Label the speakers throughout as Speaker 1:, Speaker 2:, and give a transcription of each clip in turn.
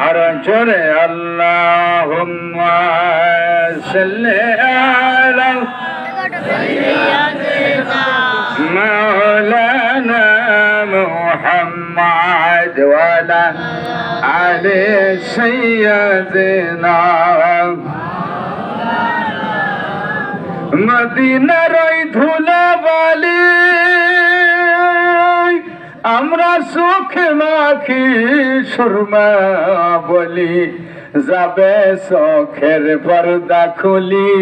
Speaker 1: আর জোরে আল্লাহুম্মা সাল্লি আলা মাওলানা মুহাম্মাদ ওয়া আলা আলি সাইয়্যিদিনা মদিনার ওই ধুলাবালি আমরা চোখে মাখি সুরমা বলি যাবে চোখের পর্দা খুলি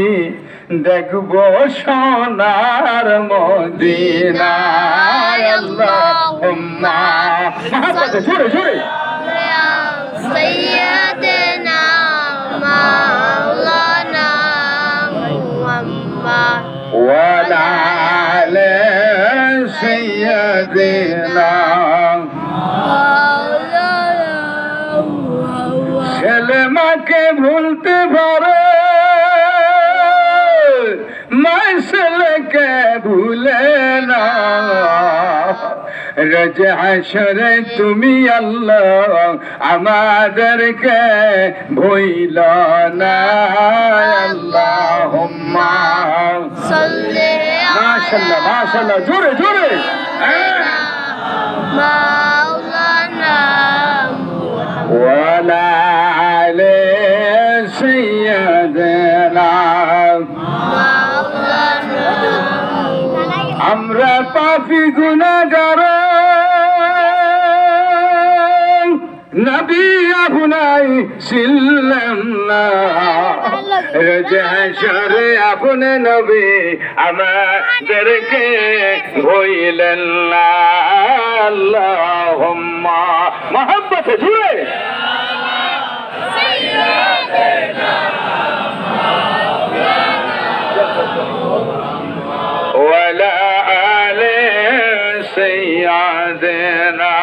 Speaker 1: দেখবো সোনার মদিনা। আল্লাহুম্মা জোরে জোরে
Speaker 2: সাইয়্যিদিনা মাওলানা মুহাম্মদ
Speaker 1: ওয়া আলা আলি সাইয়্যিদিনা ছেলে মাকে ভুলতে পারে মা ছেলেকে ভুলে না রোজ হাসরে তুমি আল্লাহ আমাদেরকে ভুইল না। আল্লাহুম্মা
Speaker 2: সাল্লি
Speaker 1: মাশাআল্লাহ মাশাআল্লাহ জোরে জোরে
Speaker 2: মাওলানা
Speaker 1: ওয়া আলা আলি সাইয়্যিদিনা আমরা পাপী গুনাহগার নবী আপনাই ছিলেন না রোজ হাসরে আপনি নবী আমাদেরকে ভুইলেন না। আল্লাহুম্মা মহব্বতে জুড়ে ওয়ালা আলি সাইয়্যিদিনা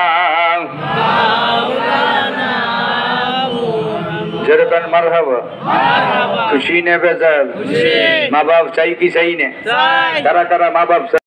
Speaker 1: যেরকম মারহাবা খুশি নে বেজাল মা বাপ চাই কি চাই নে কারা কারা মা বাপ